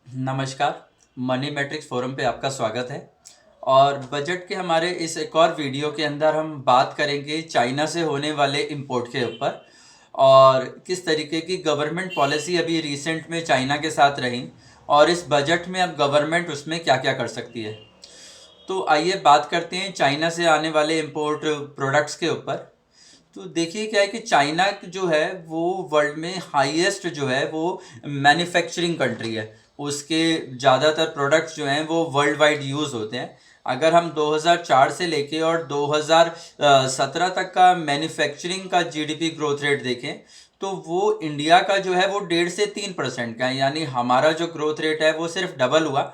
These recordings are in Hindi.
नमस्कार। मनी मैट्रिक्स फोरम पे आपका स्वागत है। और बजट के हमारे इस एक और वीडियो के अंदर हम बात करेंगे चाइना से होने वाले इंपोर्ट के ऊपर और किस तरीके की गवर्नमेंट पॉलिसी अभी रिसेंट में चाइना के साथ रही और इस बजट में अब गवर्नमेंट उसमें क्या क्या कर सकती है। तो आइए बात करते हैं चाइना से आने वाले इंपोर्ट प्रोडक्ट्स के ऊपर। तो देखिए क्या है कि चाइना जो है वो वर्ल्ड में हाईएस्ट जो है वो मैन्युफैक्चरिंग कंट्री है। उसके ज़्यादातर प्रोडक्ट्स जो हैं वो वर्ल्ड वाइड यूज़ होते हैं। अगर हम 2004 से लेके और 2017 तक का मैन्युफैक्चरिंग का जीडीपी ग्रोथ रेट देखें तो वो इंडिया का जो है वो 1.5 से 3% का है, यानी हमारा जो ग्रोथ रेट है वो सिर्फ डबल हुआ,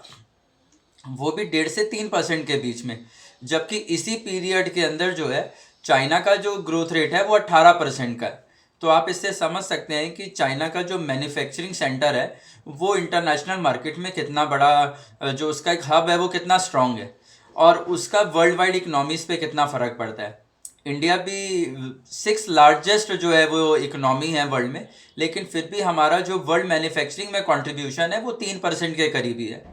वो भी 1.5 से 3% के बीच में। जबकि इसी पीरियड के अंदर जो है चाइना का जो ग्रोथ रेट है वो 18% का है। तो आप इससे समझ सकते हैं कि चाइना का जो मैन्युफैक्चरिंग सेंटर है वो इंटरनेशनल मार्केट में कितना बड़ा, जो उसका एक हब है वो कितना स्ट्रांग है और उसका वर्ल्ड वाइड इकोनॉमीज पे कितना फ़र्क पड़ता है। इंडिया भी 6 लार्जेस्ट जो है वो इकोनॉमी है वर्ल्ड में, लेकिन फिर भी हमारा जो वर्ल्ड मैन्युफैक्चरिंग में कंट्रीब्यूशन है वो 3% के करीबी है।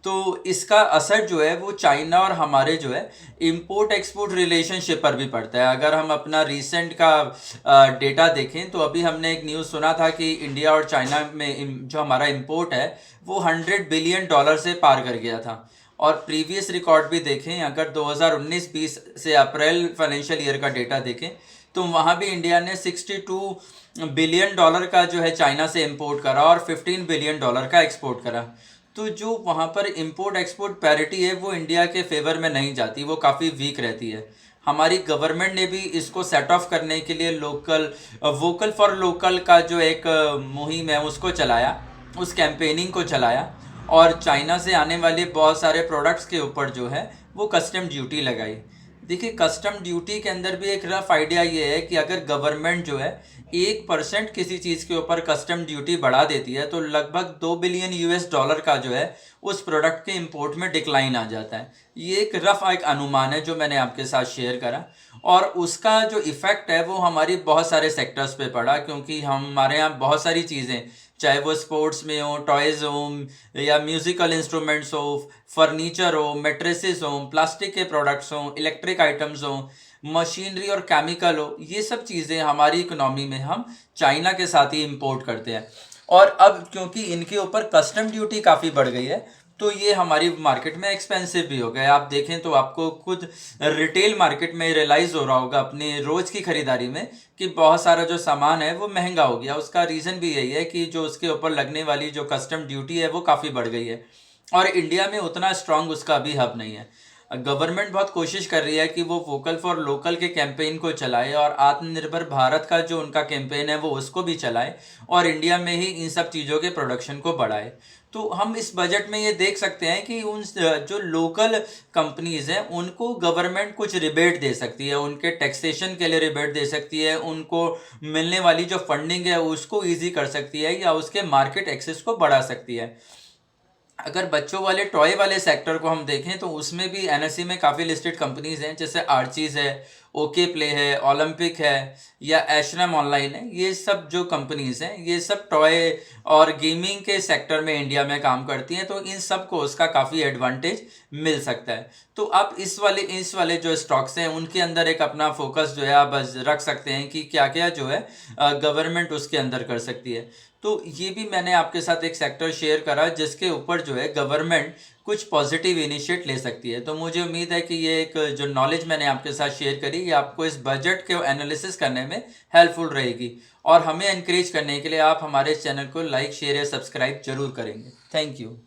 तो इसका असर जो है वो चाइना और हमारे जो है इंपोर्ट एक्सपोर्ट रिलेशनशिप पर भी पड़ता है। अगर हम अपना रिसेंट का डेटा देखें तो अभी हमने एक न्यूज़ सुना था कि इंडिया और चाइना में जो हमारा इंपोर्ट है वो $100 बिलियन से पार कर गया था। और प्रीवियस रिकॉर्ड भी देखें, अगर 2019-20 से अप्रैल फाइनेंशियल ईयर का डेटा देखें तो वहाँ भी इंडिया ने $62 बिलियन का जो है चाइना से इंपोर्ट करा और $15 बिलियन का एक्सपोर्ट करा। तो जो वहाँ पर इंपोर्ट एक्सपोर्ट पैरिटी है वो इंडिया के फेवर में नहीं जाती, वो काफ़ी वीक रहती है। हमारी गवर्नमेंट ने भी इसको सेट ऑफ करने के लिए वोकल फॉर लोकल का जो एक मुहिम है उसको चलाया, उस कैंपेनिंग को चलाया और चाइना से आने वाले बहुत सारे प्रोडक्ट्स के ऊपर जो है वो कस्टम ड्यूटी लगाई। देखिए, कस्टम ड्यूटी के अंदर भी एक रफ आइडिया ये है कि अगर गवर्नमेंट जो है 1% किसी चीज़ के ऊपर कस्टम ड्यूटी बढ़ा देती है तो लगभग $2 बिलियन का जो है उस प्रोडक्ट के इंपोर्ट में डिक्लाइन आ जाता है। ये एक रफ एक अनुमान है जो मैंने आपके साथ शेयर करा और उसका जो इफ़ेक्ट है वो हमारी बहुत सारे सेक्टर्स पे पड़ा, क्योंकि हमारे यहाँ बहुत सारी चीज़ें, चाहे वो स्पोर्ट्स में हो, टॉयज़ हो या म्यूज़िकल इंस्ट्रूमेंट्स हो, फर्नीचर हो, मेट्रेसेस हो, प्लास्टिक के प्रोडक्ट्स हो, इलेक्ट्रिक आइटम्स हो, मशीनरी और केमिकल हो, ये सब चीज़ें हमारी इकोनॉमी में हम चाइना के साथ ही इंपोर्ट करते हैं। और अब क्योंकि इनके ऊपर कस्टम ड्यूटी काफ़ी बढ़ गई है तो ये हमारी मार्केट में एक्सपेंसिव भी हो गया। आप देखें तो आपको खुद रिटेल मार्केट में रियलाइज़ हो रहा होगा अपनी रोज़ की ख़रीदारी में कि बहुत सारा जो सामान है वो महंगा हो गया। उसका रीज़न भी यही है कि जो उसके ऊपर लगने वाली जो कस्टम ड्यूटी है वो काफ़ी बढ़ गई है और इंडिया में उतना स्ट्रांग उसका अभी हब नहीं है। गवर्नमेंट बहुत कोशिश कर रही है कि वो वोकल फॉर लोकल के कैंपेन को चलाए और आत्मनिर्भर भारत का जो उनका कैंपेन है वो उसको भी चलाए और इंडिया में ही इन सब चीज़ों के प्रोडक्शन को बढ़ाए। तो हम इस बजट में ये देख सकते हैं कि उन जो लोकल कंपनीज़ हैं उनको गवर्नमेंट कुछ रिबेट दे सकती है, उनके टैक्सेशन के लिए रिबेट दे सकती है, उनको मिलने वाली जो फंडिंग है उसको ईजी कर सकती है या उसके मार्केट एक्सेस को बढ़ा सकती है। अगर बच्चों वाले टॉय वाले सेक्टर को हम देखें तो उसमें भी एनएसई में काफ़ी लिस्टेड कंपनीज हैं, जैसे आर्चीज़ है, ओके प्ले है, ओलंपिक है या एशरम ऑनलाइन है। ये सब जो कंपनीज हैं ये सब टॉय और गेमिंग के सेक्टर में इंडिया में काम करती हैं, तो इन सब को उसका काफ़ी एडवांटेज मिल सकता है। तो आप इस वाले जो स्टॉक्स हैं उनके अंदर एक अपना फोकस जो है आप बस रख सकते हैं कि क्या क्या जो है गवर्नमेंट उसके अंदर कर सकती है। तो ये भी मैंने आपके साथ एक सेक्टर शेयर करा जिसके ऊपर जो है गवर्नमेंट कुछ पॉजिटिव इनिशिएट ले सकती है। तो मुझे उम्मीद है कि ये एक जो नॉलेज मैंने आपके साथ शेयर करी ये आपको इस बजट के एनालिसिस करने में हेल्पफुल रहेगी और हमें एनकरेज करने के लिए आप हमारे चैनल को लाइक शेयर या सब्सक्राइब जरूर करेंगे। Thank you.